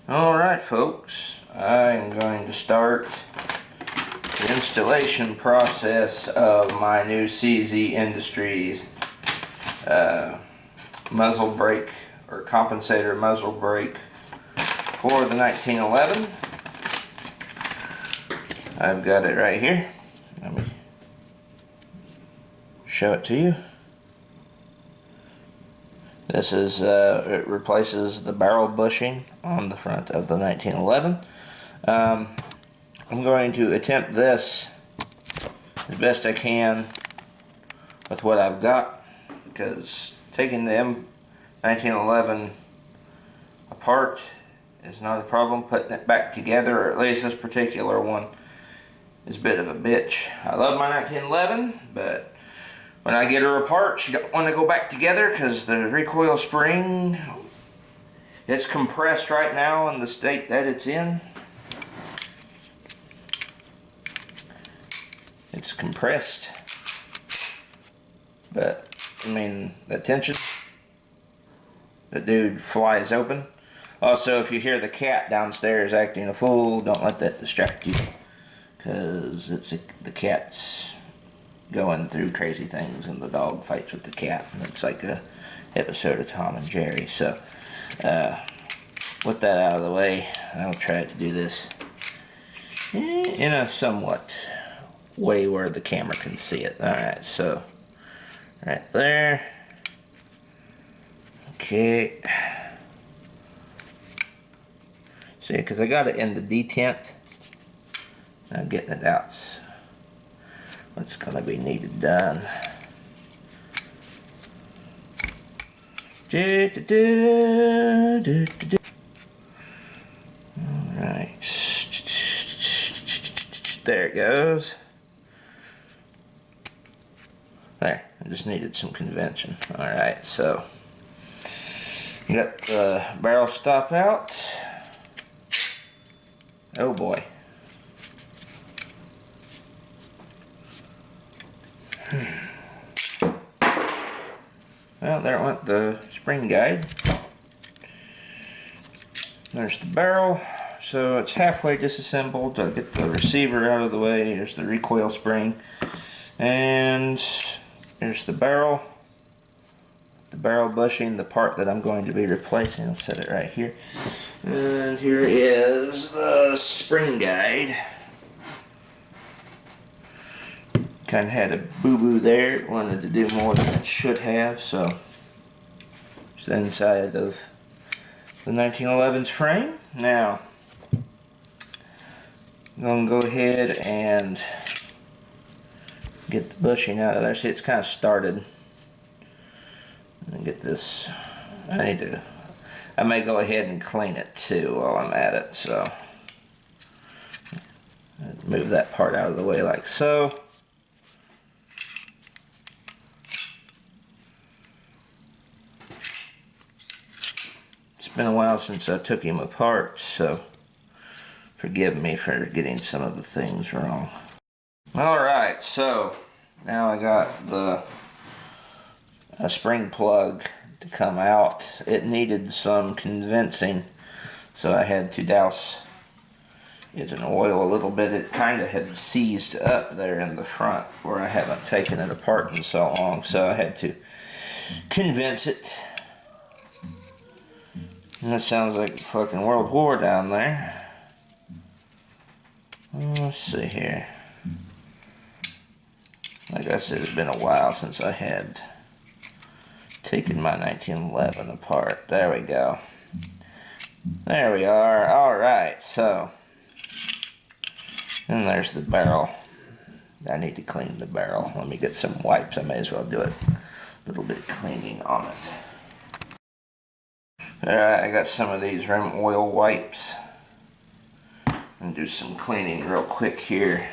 Alright folks, I'm going to start the installation process of my new CZ Industries muzzle brake or compensator muzzle brake for the 1911. I've got it right here. Let me show it to you. This is, it replaces the barrel bushing on the front of the 1911. I'm going to attempt this as best I can with what I've got, because taking the M1911 apart is not a problem. Putting it back together, or at least this particular one, is a bit of a bitch. I love my 1911, but when I get her apart, she don't want to go back together because the recoil spring, it's compressed right now in the state that it's in. It's compressed, but I mean, the tension, the dude flies open. Also, if you hear the cat downstairs acting a fool, don't let that distract you, because the cat's going through crazy things, and the dog fights with the cat. It's like a episode of Tom and Jerry. So with that out of the way, I'll try to do this in a somewhat way where the camera can see it. Alright, so right there. Okay, see, because I got it in the detent, I'm getting it out. What's going to be needed done. Alright. There it goes. There. I just needed some convention. Alright, so you got the barrel stop out. Oh boy. Well, there went the spring guide. There's the barrel, so it's halfway disassembled. I'll get the receiver out of the way. There's the recoil spring, and there's the barrel bushing, the part that I'm going to be replacing. I'll set it right here. And here is the spring guide. Kind of had a boo-boo there. It wanted to do more than it should have, so it's the inside of the 1911's frame. Now, I'm going to go ahead and get the bushing out of there. See, it's kind of started. And get this. I may go ahead and clean it too while I'm at it. So, move that part out of the way like so. It's been a while since I took him apart, so forgive me for getting some of the things wrong. Alright, so now I got the spring plug to come out. It needed some convincing, so I had to douse it in oil a little bit. It kind of had seized up there in the front where I haven't taken it apart in so long, so I had to convince it. And that sounds like fucking World War down there. Let's see here. Like I said, it's been a while since I had taken my 1911 apart. There we go. There we are. Alright, so. And there's the barrel. I need to clean the barrel. Let me get some wipes. I may as well do a little bit of cleaning on it. Alright, I got some of these rim oil wipes. And do some cleaning real quick here.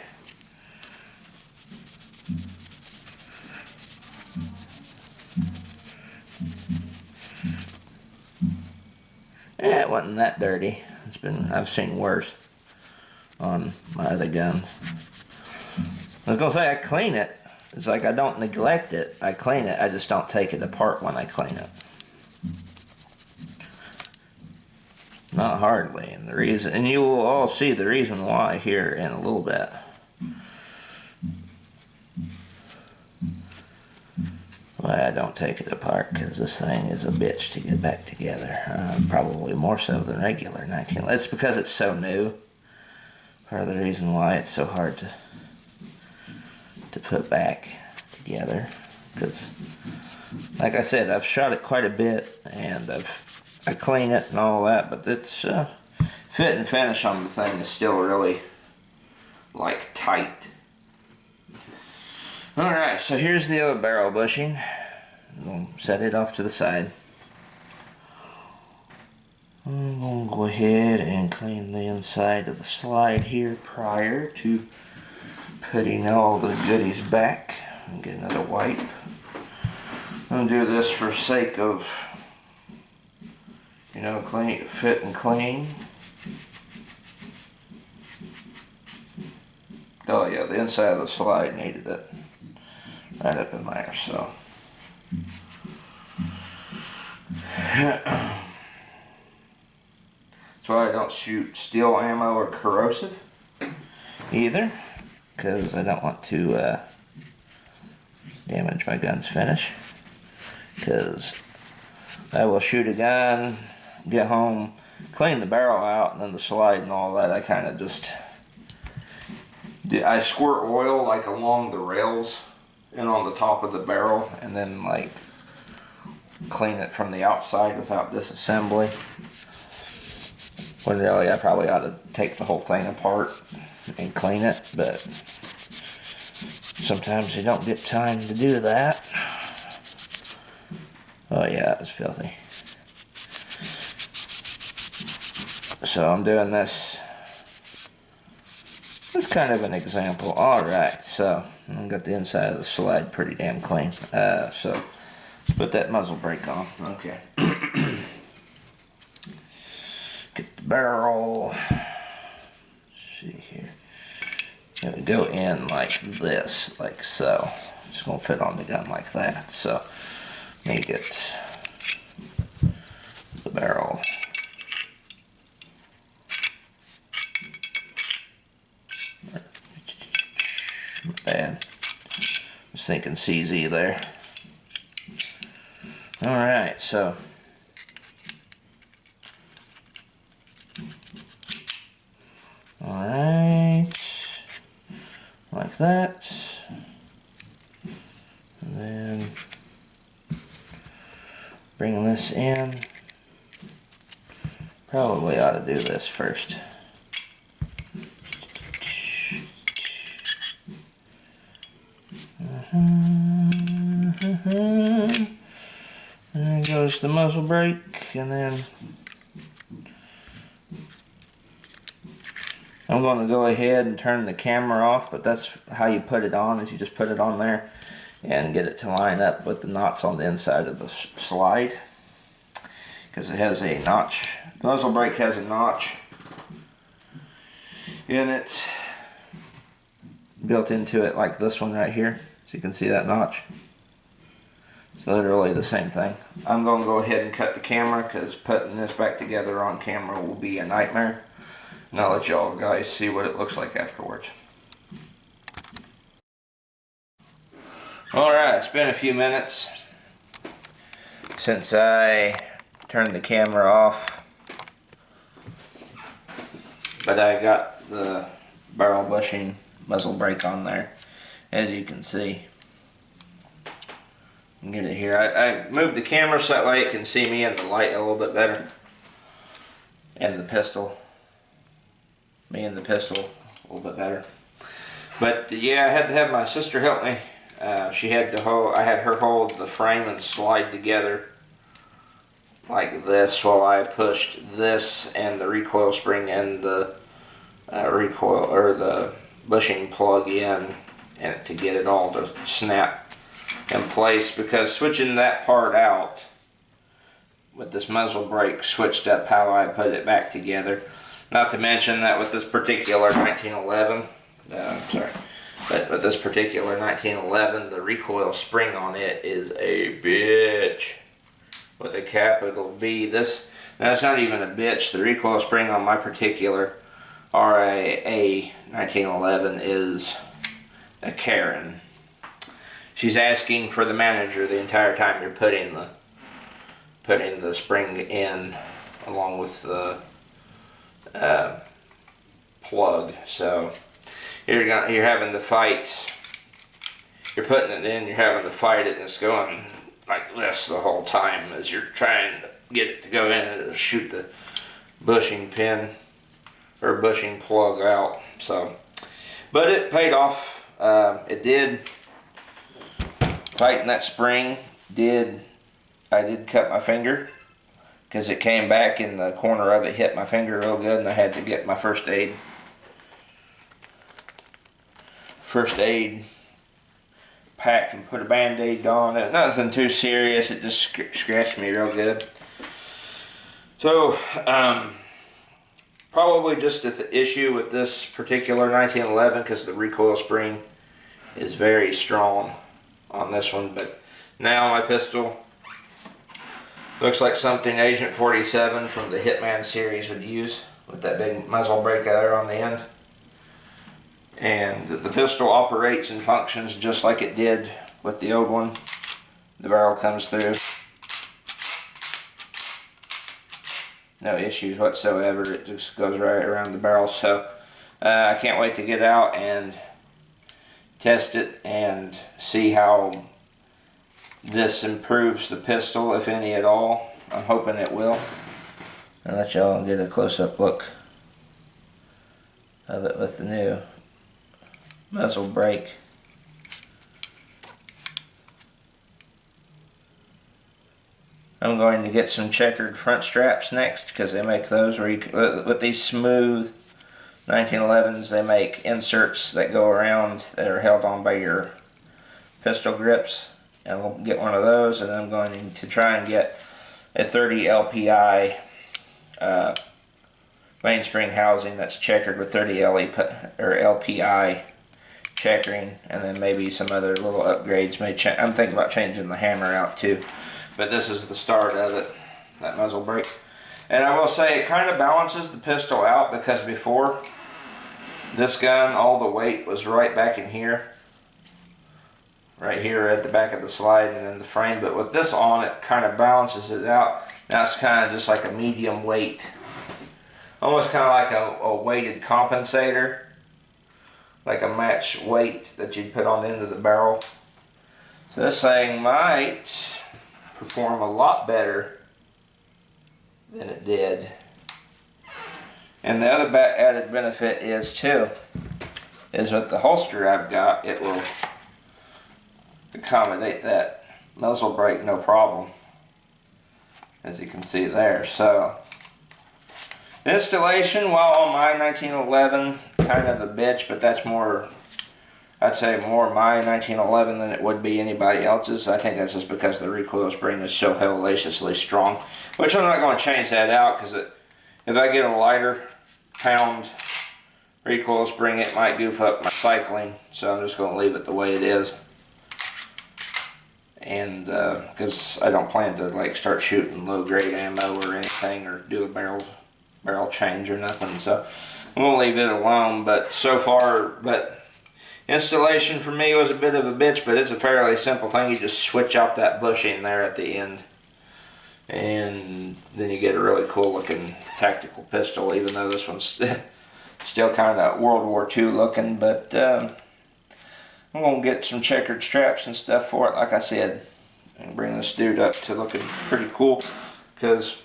Yeah, it wasn't that dirty. I've seen worse on my other guns. I was gonna say I clean it. It's like I don't neglect it. I clean it. I just don't take it apart when I clean it. Not hardly, and the reason, and you will all see the reason why here in a little bit. Why I don't take it apart, because this thing is a bitch to get back together. Probably more so than regular 19. It's because it's so new. Part of the reason why it's so hard to put back together, because, like I said, I've shot it quite a bit, and I clean it and all that, but it's fit and finish on the thing is still really like tight. Alright, so here's the other barrel bushing. We'll set it off to the side. I'm going to go ahead and clean the inside of the slide here prior to putting all the goodies back. And get another wipe. I'm going to do this for sake of, you know, clean, fit and clean. Oh yeah, the inside of the slide needed it right up in there, so. That's why I don't shoot steel ammo or corrosive either, because I don't want to damage my gun's finish. Because I will shoot a gun, get home, clean the barrel out, and then the slide and all that, I kind of just, I squirt oil like along the rails and on the top of the barrel, and then like clean it from the outside without disassembly. When really I probably ought to take the whole thing apart and clean it, but sometimes you don't get time to do that. Oh yeah, that was filthy. So I'm doing this. It's kind of an example. Alright, so I've got the inside of the slide pretty damn clean. So let's put that muzzle brake on. Okay. Get the barrel. Let's see here. It would go in like this, like so. It's going to fit on the gun like that. So let me get the barrel. Bad. Was thinking CZ there. Alright, so alright, like that, and then bring this in. Probably ought to do this first. There goes the muzzle brake, and then I'm going to go ahead and turn the camera off, but that's how you put it on, is you just put it on there and get it to line up with the knots on the inside of the slide, because it has a notch. The muzzle brake has a notch in it, built into it like this one right here, so you can see that notch. It's literally the same thing. I'm going to go ahead and cut the camera, because putting this back together on camera will be a nightmare. And I'll let y'all guys see what it looks like afterwards. Alright, it's been a few minutes since I turned the camera off, but I got the barrel bushing muzzle brake on there, as you can see. Get it here. I moved the camera so that way it can see me in the light a little bit better, and the pistol. Me and the pistol a little bit better. But yeah, I had to have my sister help me. She had to hold. I had her hold the frame and slide together like this while I pushed this and the recoil spring and the recoil or the bushing plug in, and to get it all to snap in place, because switching that part out with this muzzle brake switched up how I put it back together. Not to mention that with this particular 1911, but with this particular 1911, the recoil spring on it is a bitch with a capital B. This Now it's not even a bitch. The recoil spring on my particular RA 1911 is a Karen. She's asking for the manager the entire time you're putting the spring in, along with the plug. So you're having to fight. You're putting it in. You're having to fight it, and it's going like this the whole time as you're trying to get it to go in and shoot the bushing pin or bushing plug out. So, but it paid off. It did. Fighting that spring I did cut my finger, because it came back in the corner of it, hit my finger real good, and I had to get my first aid pack and put a band-aid on it. Nothing too serious, it just scratched me real good. So probably just an issue with this particular 1911, because the recoil spring is very strong on this one. But now my pistol looks like something Agent 47 from the Hitman series would use, with that big muzzle brake there on the end. And the pistol operates and functions just like it did with the old one. The barrel comes through, no issues whatsoever. It just goes right around the barrel. So I can't wait to get out and test it and see how this improves the pistol, if any at all. I'm hoping it will. I'll let y'all get a close-up look of it with the new muzzle brake. I'm going to get some checkered front straps next, because they make those where you, with these smooth 1911s, they make inserts that go around that are held on by your pistol grips. And we'll get one of those, and then I'm going to try and get a 30 LPI mainspring housing that's checkered with 30 LPI checkering, and then maybe some other little upgrades. I'm thinking about changing the hammer out too, but this is the start of it, that muzzle brake. And I will say it kind of balances the pistol out, because before, this gun, all the weight was right back in here. Right here at the back of the slide and then the frame, but with this on, it kind of balances it out. Now it's kind of just like a medium weight, almost kind of like a weighted compensator, like a match weight that you'd put on the end of the barrel. So this thing might perform a lot better than it did. And the other added benefit is with the holster I've got, it will accommodate that muzzle brake no problem, as you can see there. So installation, while on my 1911, kind of a bitch, but that's more, I'd say more my 1911 than it would be anybody else's. I think that's just because the recoil spring is so hellaciously strong, which I'm not going to change that out, because if I get a lighter pound recoil spring, it might goof up my cycling, so I'm just going to leave it the way it is. And because I don't plan to like start shooting low grade ammo or anything, or do a barrel change or nothing, so I'm gonna leave it alone. But so far, installation for me was a bit of a bitch, but it's a fairly simple thing. You just switch out that bushing there at the end, and then you get a really cool looking tactical pistol, even though this one's still kind of World War II looking. But I'm going to get some checkered straps and stuff for it, like I said, and bring this dude up to looking pretty cool, because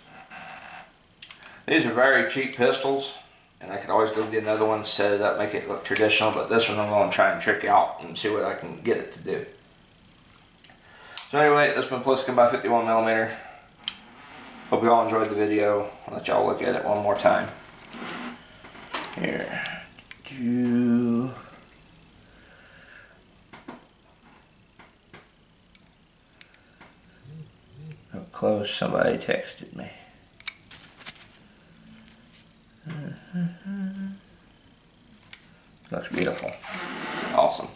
these are very cheap pistols, and I could always go get another one, set it up, make it look traditional, but this one I'm going to try and trick out and see what I can get it to do. So anyway, this one Pliskin by 51mm. Hope you all enjoyed the video. I'll let y'all look at it one more time. Here. Up close, somebody texted me. Looks beautiful. Awesome.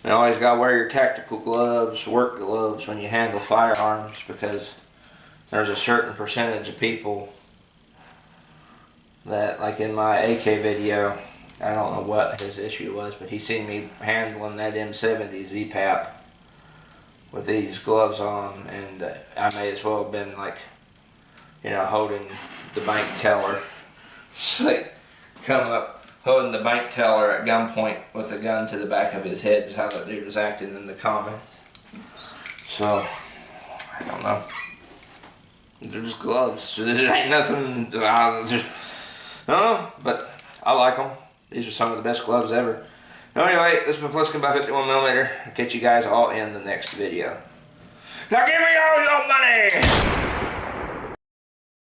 You always got to wear your tactical gloves, work gloves, when you handle firearms, because there's a certain percentage of people that, like in my AK video, I don't know what his issue was, but he seen me handling that M70 Z-Pap with these gloves on, and I may as well have been like, you know, holding the bank teller. Just like come up holding the bank teller at gunpoint with a gun to the back of his head is how that dude was acting in the comments. So, I don't know. They're just gloves. There ain't nothing, I don't know, but I like them. These are some of the best gloves ever. Anyway, this has been Pliskin by 51mm. I'll catch you guys all in the next video. Now give me all your money!